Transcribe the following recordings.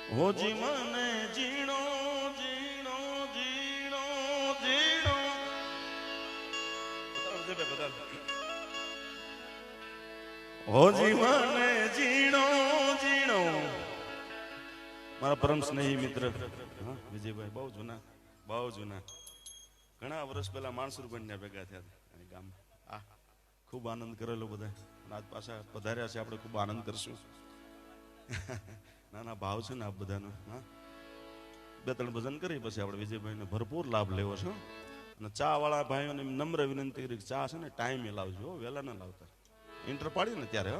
હોજી મને જીણો જીણો જીણો જીણો હોજી મને જીણો જીણો મારા પરમ સ્નેહી મિત્ર વિજયભાઈ બહુ જૂના ઘણા વર્ષ પહેલા માણસુર બન્યા ભેગા થયા ગામ ખૂબ આનંદ કરેલો બધા આજ પાછા પધાર્યા છે આપણે ખૂબ આનંદ કરશું નાના ભાવ છે ને આ બધાનો બે ત્રણ ભજન કરી પછી આપણે વિજયભાઈને ભરપૂર લાભ લેવો છો અને ચા વાળા ભાઈઓને નમ્ર વિનંતી કરી ચા છે ને ટાઈમે લાવજો વહેલા ના લાવતા ઇન્ટર પાડી ને ત્યારે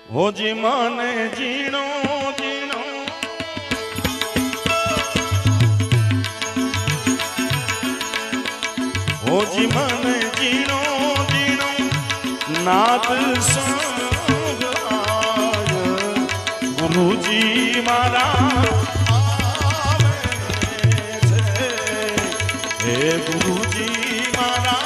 હોજી મને જીણો જીણો હોજી મને જીણો જીણો નાદ સંભળાય ગુરુજી મારા આવે છે હે ગુરુજી મારા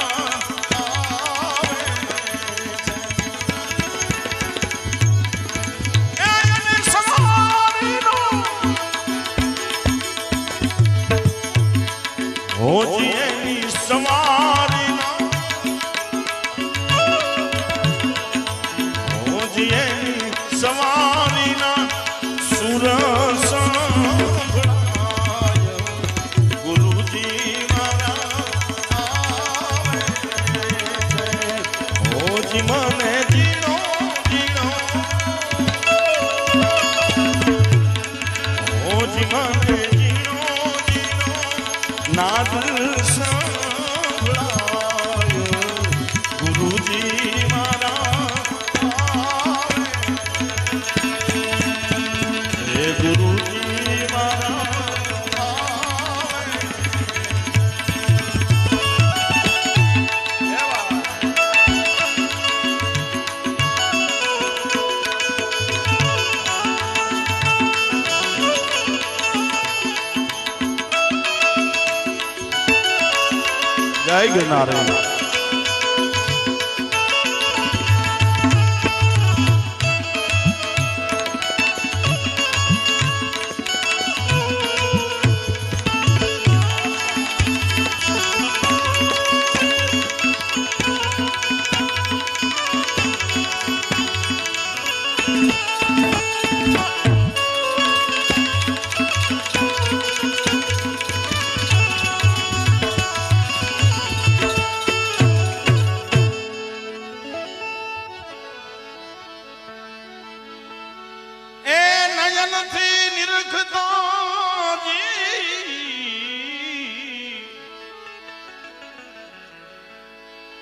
હોજી એની સવારીના હોજી એની સવારીના સુર સંભળાય ગુરુજી મારા આવે છે હોજી મને જીણો જીણો હોજી મને નાદ સંભળાય ગુરુજી મારા હે ગુરુજી મારા જય ગિરનારી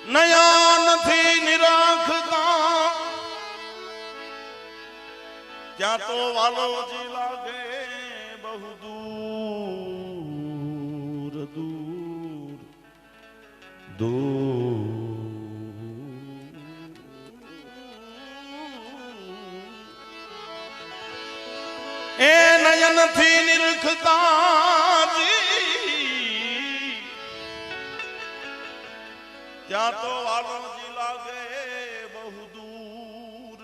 નયનથી નિરખતા ત્યાં તો વાલોજી લાગે બહુ દૂર દૂર દૂર એ નયનથી નિરખતા ત્યાં તો વાલોજી લાગે બહુ દૂર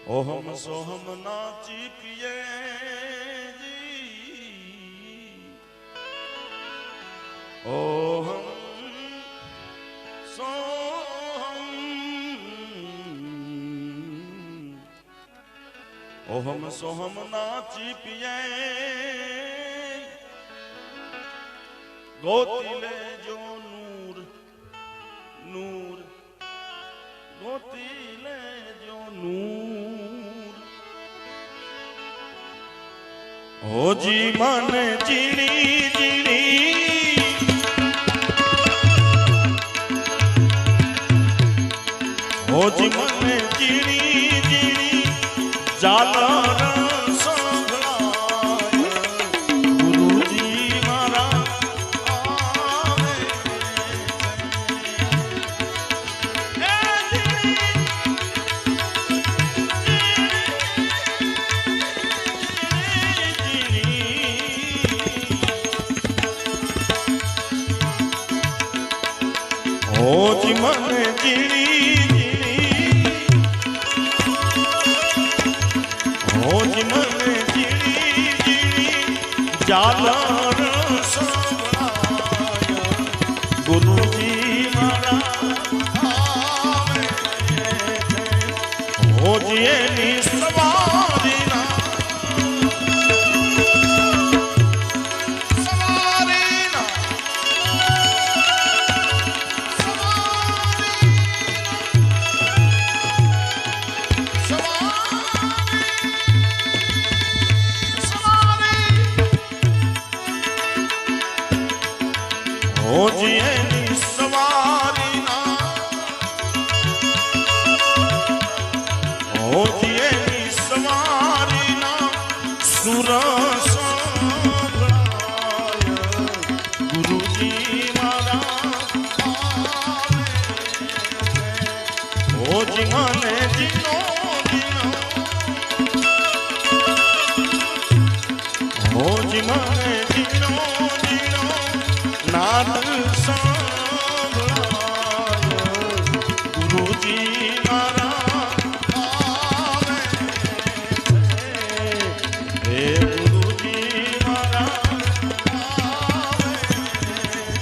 ઓહમ સોહમ નાચી પિયે ઓહમ ઓહમ સોહમ નાચી પિયે ગોતી લેજો નૂર નૂર ગોતી લેજો નૂર હોજી મને જીણી જીણી હોજી મને જીણી જીણી જાલર સંભળાય ગુરુજી મારા આવે છે. โหจิมันจินีจินีโหจิมันจินีจินีจาลรสงขลา गुरुजी मारा મને જીણી જીણી ઝાલર સંભળાય ગુરુજી મારા હોજી એની સવારીના હોજી એની સવારીના હોજી એની સવારીના સુર સંભળાય ગુરુજી મારા હોજી મને જીનો જીનો હોજી મને જીનો જીનો નાદ સંભળાય ગુરુજી મારા આવે છે હે ગુરુજી મારા આવે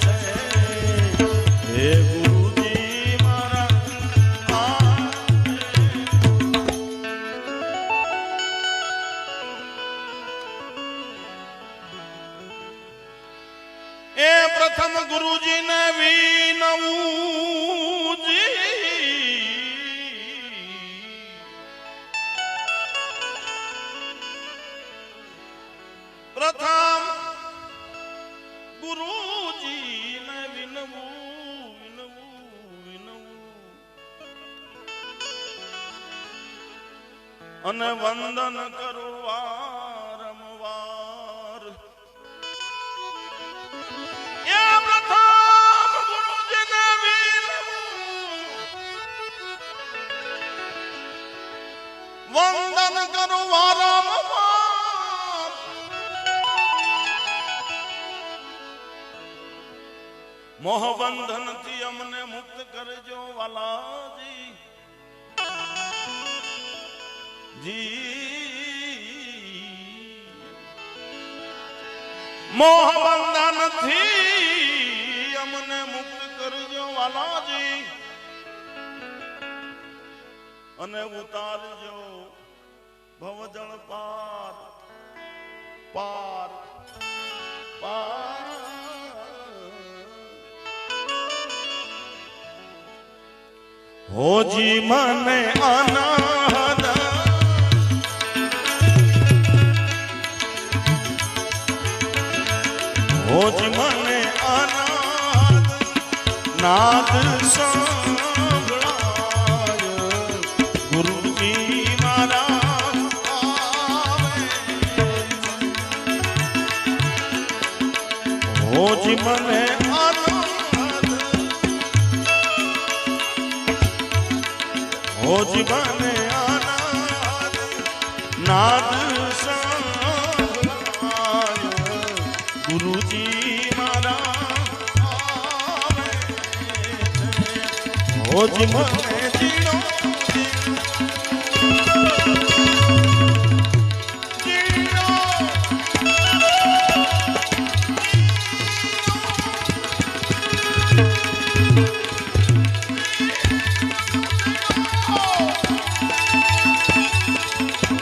છે હે ગુરુજી મારા આવે એ પ્રથમ ગુરુજીને વિનવું પ્રથમ ગુરુજીને વિનવું અને વંદન કરું વારંવાર વંદન કરું વારંવાર મોહબંધન થી અમને મુક્ત કરજો વાલાજી જી મોહબંધન થી અમને મુક્ત કરજો વાલાજી અને ઉતારજો ભવજળ પાર પાર પાર હોજી મને અનાહદ હોજી મને અનાદ નાદ સંભળાય ગુરુજી મારા આવે હોજી મને હોજી મને અનાદ નાદ સંભળાય ગુરુજી મારા આવે હોજી મને જીણો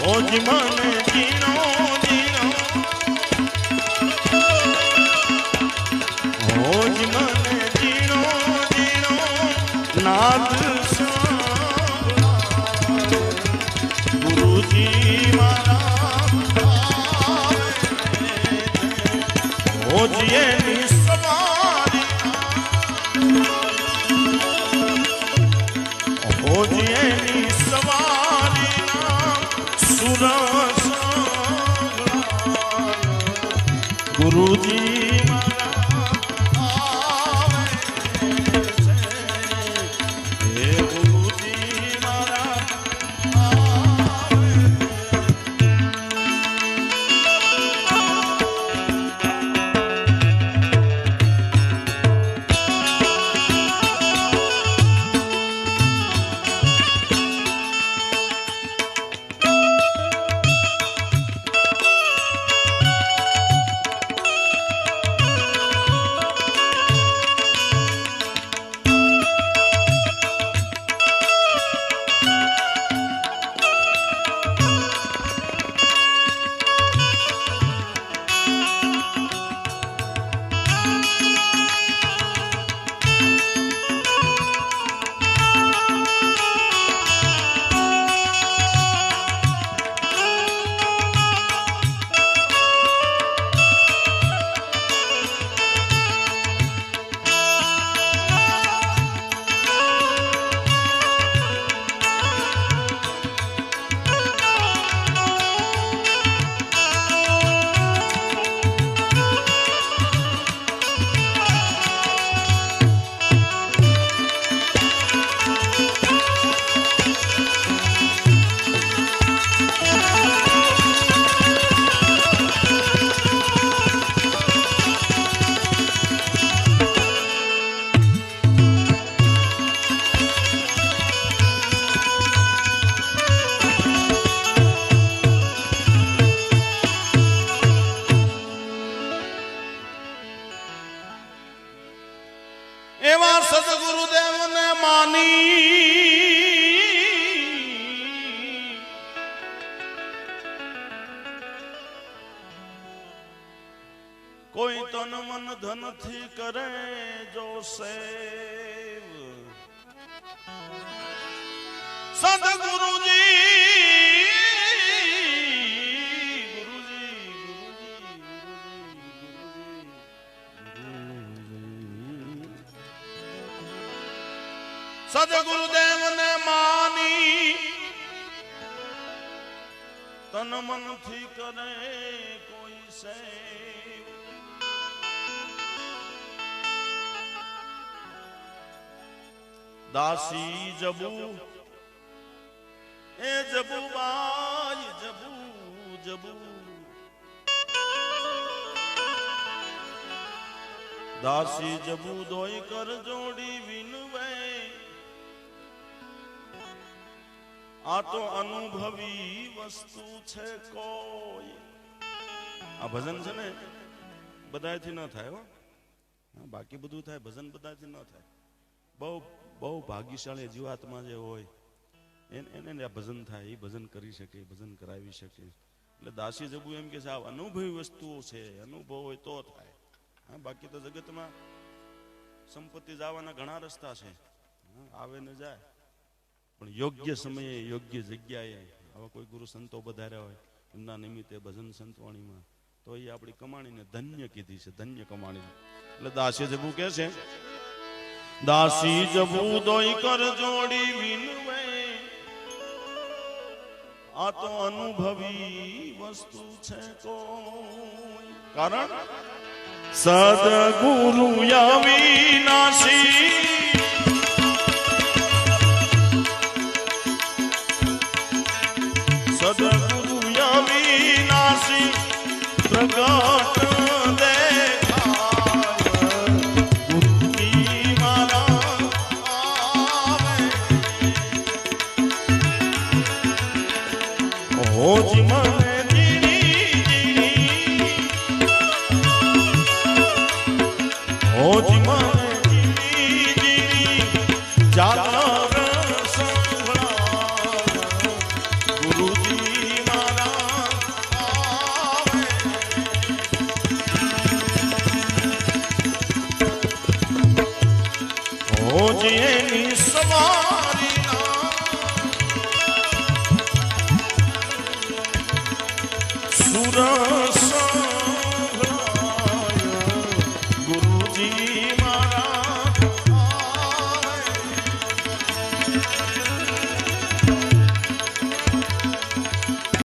હોજી મને જીનો જીનો હોજી મને જીનો જીનો નાદ સંભળાય ગુરુજી મારા આવે હોજી એની સવારીના હોજી એની સવારીના સુર સંભળાય ગુરુજી મારા આવે છે હે ગુરુજી મારા આવે તન મન ધન થી કરે જો સેવ સદગુરુજી સદગુરુદેવ ને માની તન મન થી કરે કોઈ સેવ દાસી જબુ એ જબુ બાઈ જબુ જબુ દાસી જબુ દોઈ કર જોડી વિનવે આ તો અનુભવી વસ્તુ છે કોઈ આ ભજન છે ને બધાથી ન થાય હો બાકી બધું થાય ભજન બધાથી ન થાય બહુ બહુ ભાગ્યશાળી જીવાત્મા જે હોય એને આ ભજન થાય એ ભજન કરી શકે ભજન કરાવી શકે એટલે દાસી જબુ એમ કે છે આ અનુભવી વસ્તુઓ છે અનુભવ હોય તો થાય હા બાકી તો જગતમાં સંપત્તિ જવાના ઘણા રસ્તા છે આવે ને જાય પણ યોગ્ય સમયે યોગ્ય જગ્યાએ આવા કોઈ ગુરુ સંતો વધાર્યા હોય એમના નિમિત્તે ભજન સંતવાણીમાં તો એ આપણી કમાણીને ધન્ય કીધી છે ધન્ય કમાણી એટલે દાસી જબુ કે છે દાસી જબુ દોઈ કર જોડી વિનવે આ તો અનુભવી વસ્તુ છે કોઈ કારણ સદગુરુ અવિનાશી સદગુરુ અવિનાશી પ્રગટ દેખાય ગુરુજી મારા આવે હોજી મને જીણી હોજી મને જીણી જાગર સંભળાય ગુરુજી મારા આવે હોજી એની સવારી સુરસ ગુરુજી મારા